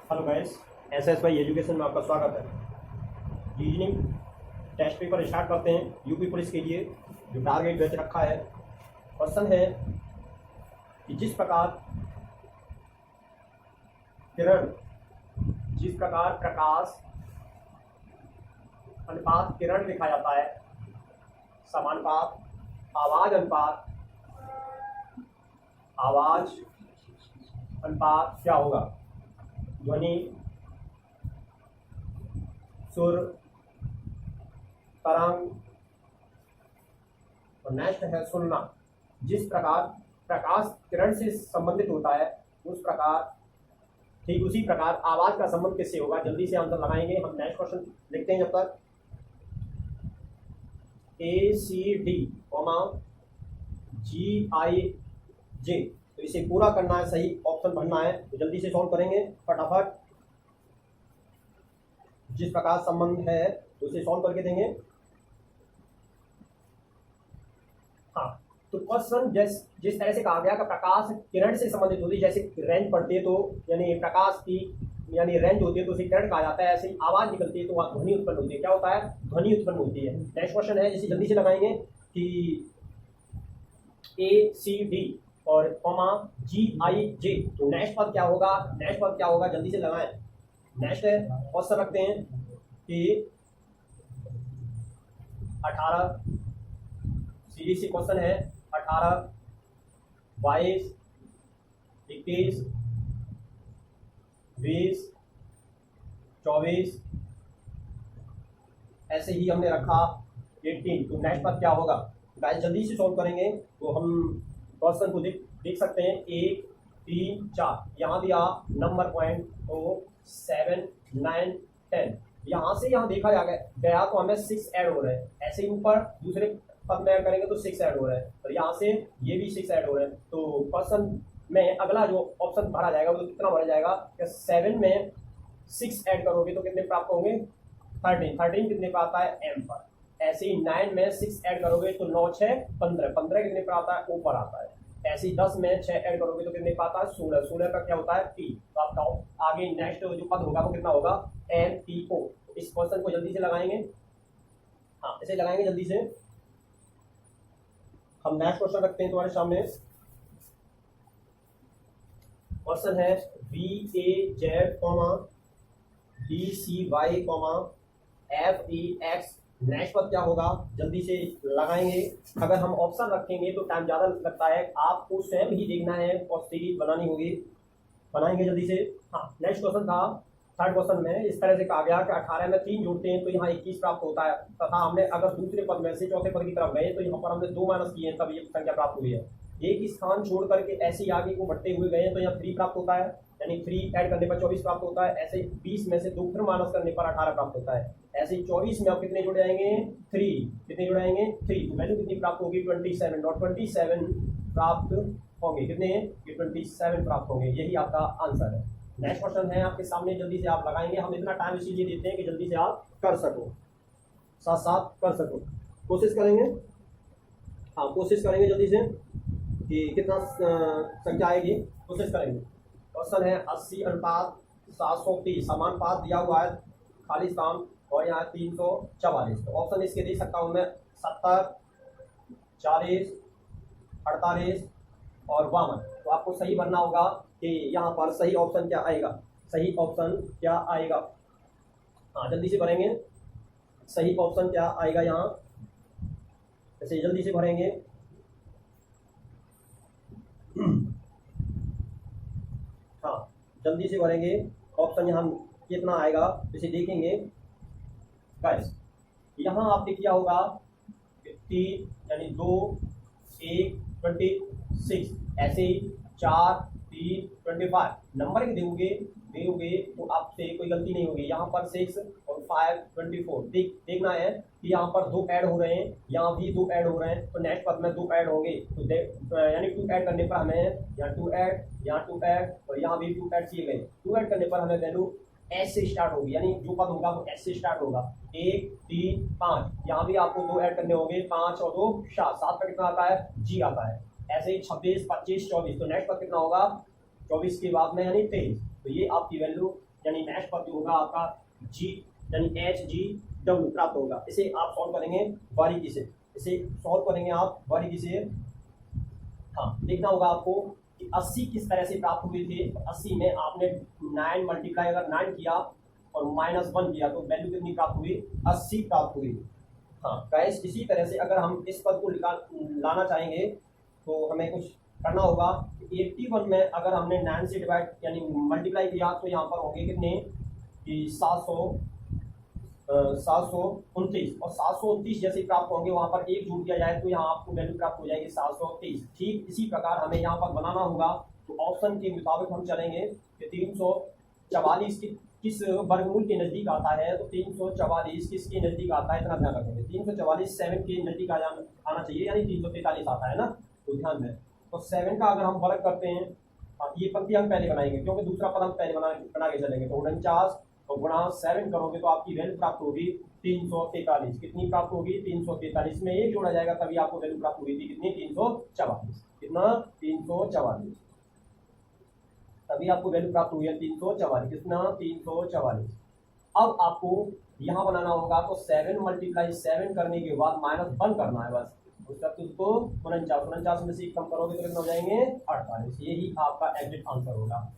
Hello guys, SSY education में आपका स्वागत है। रीजनिंग टेस्ट पेपर स्टार्ट करते हैं यूपी पुलिस के लिए जो टारगेट बैच रखा है। क्वेश्चन है कि जिस प्रकार प्रकाश अनुपात किरण लिखा जाता है, समानुपात आवाज अनुपात क्या होगा? ध्वनि, सुर, तरंग और नेक्स्ट है सुनना। जिस प्रकार प्रकाश किरण से संबंधित होता है ठीक उसी प्रकार आवाज का संबंध किससे होगा? जल्दी से आंसर लगाएंगे। हम नेक्स्ट क्वेश्चन लिखते हैं जब तक। ACD, GIJ, तो इसे पूरा करना है, सही ऑप्शन भरना है। तो जल्दी से सॉल्व करेंगे फटाफट। जिस प्रकार संबंध है तो उसे सॉल्व करके देंगे। हाँ, तो क्वेश्चन जिस तरह से कहा गया कि प्रकाश किरण से संबंधित होती है, जैसे रेंज पड़ती है तो यानी प्रकाश की यानी रेंज होती है तो उसे किरण कहा जाता है। ऐसे ही आवाज निकलती है तो वह ध्वनि उत्पन्न होती है। क्या होता है? ध्वनि उत्पन्न होती है। नेक्स्ट क्वेश्चन है जिसे जल्दी से लगाएंगे कि ACD और GIJ, तो नेक्स्ट पद क्या होगा? जल्दी से लगाएं। नेक्स्ट है क्वेश्चन रखते हैं कि 18, सीरीज से क्वेश्चन है 18, 22, 21, 20, 24, ऐसे ही हमने रखा 18। तो नेक्स्ट पद क्या होगा? गाइस जल्दी से सॉल्व करेंगे तो हम क्वेश्चन को देख सकते हैं। 1, 3, 4 यहाँ दिया नंबर पॉइंट, तो 7, 9, 10 यहाँ से यहाँ देखा गया तो हमें 6 ऐड हो रहे हैं। ऐसे ही ऊपर दूसरे पद में ऐड करेंगे तो 6 ऐड हो रहे हैं और यहाँ से ये भी 6 ऐड हो रहे हैं। तो क्वेश्चन में अगला जो ऑप्शन भरा जाएगा वो तो कितना भरा जाएगा कि 7 में 6 ऐड करोगे तो कितने प्राप्त होंगे? 13 कितने पर आता है? M पर। ऐसे ही 9 में 6 ऐड करोगे तो 9, 6, 15 कितने पर आता है? ऊपर आता है। ऐसे ही 10 में 6 ऐड करोगे तो कितने पर आता है? 16 का क्या होता है? P। तो आप बताओ आगे नेक्स्ट जो पद होगा वो कितना होगा? MPO। इस क्वेश्चन को जल्दी से लगाएंगे। हाँ, इसे लगाएंगे जल्दी से। हम नेक्स्ट क्वेश्चन रखते हैं तुम्हारे सामने। क्वेश्चन है VAZ, DCY, FEX। नेक्स्ट पद क्या होगा? जल्दी से लगाएंगे। अगर हम ऑप्शन रखेंगे तो टाइम ज़्यादा लगता है, आपको स्वयं ही देखना है और सीरीज बनानी होगी। बनाएंगे जल्दी से। हाँ, नेक्स्ट क्वेश्चन था थर्ड क्वेश्चन में इस तरह से कहा गया कि 18 में 3 जोड़ते हैं तो यहाँ 21 प्राप्त होता है, तथा हमने अगर दूसरे पद में से चौथे पद की तरफ गए तो यहाँ पर हमने 2 माइनस किए हैं तब ये संख्या प्राप्त हुई है। एक स्थान छोड़ करके ऐसे ही आगे को बढ़ते हुए गए तो यहाँ 3 प्राप्त होता है, यानी 3 ऐड करने पर 24 प्राप्त होता है। ऐसे ही 20 में से 2 फिर माइनस करने पर 18 प्राप्त होता है। ऐसे ही 24 में अब कितने जुड़ जाएंगे? 3। कितने जुड़ जाएंगे? 3। तो वैल्यू कितनी प्राप्त होगी? 27 और 27 प्राप्त होंगे। कितने? ये 27 प्राप्त होंगे। यही आपका आंसर है। नेक्स्ट क्वेश्चन है आपके सामने, जल्दी से आप लगाएंगे। हम इतना टाइम इसीलिए देते हैं कि जल्दी से आप कर सको, साथ साथ कर सको। कोशिश करेंगे। हाँ, कोशिश करेंगे जल्दी से कि कितना संख्या आएगी, कोशिश करेंगे। क्वेश्चन है 80 अनुपात 730, समानुपात दिया हुआ है खाली स्थान और यहाँ 344। तो ऑप्शन इसके दे सकता हूँ मैं 70, 40, 48 और 52। तो आपको सही भरना होगा कि यहाँ पर सही ऑप्शन क्या आएगा? सही ऑप्शन क्या आएगा? हाँ, जल्दी से भरेंगे। सही ऑप्शन क्या आएगा यहाँ? ऐसे जल्दी से भरेंगे। हाँ, जल्दी से भरेंगे। ऑप्शन यहाँ कितना आएगा इसे देखेंगे गाइस। यहाँ आपने किया होगा 3 यानी 2, 1, 26। ऐसे ही 4, 3, 25 नंबर के देोगे तो आपसे कोई गलती नहीं होगी। यहाँ पर 6 और 5, 24 देखना है कि यहाँ पर 2 ऐड हो रहे हैं, यहाँ भी 2 ऐड हो रहे हैं, तो नेक्स्ट पद में 2 ऐड होंगे। तो यानी 2 ऐड करने पर हमें यहाँ 2 ऐड, यहाँ 2 ऐड और यहाँ भी 2 ऐड किए गए। 2 ऐड करने पर हमें वैल्यू एस से स्टार्ट होगी, यानी जो पद होगा वो एस से स्टार्ट होगा। 1, 3, 5 यहाँ भी आपको 2 ऐड करने होंगे, 5 और 2 7, 7 का कितना आता है? जी आता है। ऐसे ही 26, 25, 24, तो नेक्स्ट पद कितना होगा? 24 के बाद में यानी 23। तो ये आपकी वैल्यू यानी नैश पद जो होगा आपका जी यानी HGW प्राप्त होगा। इसे आप सॉल्व करेंगे बारीकी से, इसे सॉल्व करेंगे आप बारीकी से। हाँ, देखना होगा आपको कि 80 किस तरह से प्राप्त हुए थे। 80 में आपने 9 मल्टीप्लाई अगर 9 किया और -1 किया तो वैल्यू कितनी प्राप्त हुई, 80 प्राप्त हुई। हाँ गाइस, इसी तरह से अगर हम इस पद को लाना चाहेंगे तो हमें कुछ करना होगा। 81 में अगर हमने 9 से डिवाइड यानी मल्टीप्लाई किया तो यहाँ पर होंगे कितने कि 729 और 729 जैसे प्राप्त होंगे वहाँ पर एक जोड़ दिया जाए तो यहाँ आपको वैल्यू प्राप्त हो जाएगी 723। ठीक इसी प्रकार हमें यहाँ पर बनाना होगा। तो ऑप्शन के मुताबिक हम चलेंगे कि 344 किस वर्गमूल के नज़दीक आता है। तो 344 किसके नज़दीक आता है, इतना ध्यान रखेंगे। 344 7 के नज़दीक आना चाहिए, यानी 343 आता है ना, तो ध्यान दें। तो 7 का अगर हम वर्ग करते हैं, ये पंक्ति हम पहले बनाएंगे क्योंकि दूसरा पद हम पहले बना के चलेंगे। तो 49 और गुणा 7 करोगे तो आपकी वैल्यू प्राप्त होगी 343। कितनी प्राप्त होगी, 343 में एक जोड़ा जाएगा तभी आपको वैल्यू प्राप्त हुई थी कितनी, 344। कितना, 344, तभी आपको वैल्यू प्राप्त हुई है 344। कितना, 344। अब आपको यहाँ बनाना होगा तो 7 मल्टीप्लाई 7 करने के बाद -1 करना है बस। उसका उसको 49 में से कम करोगे तो कितना हो जाएंगे, 48। यही आपका एग्जैक्ट आंसर होगा।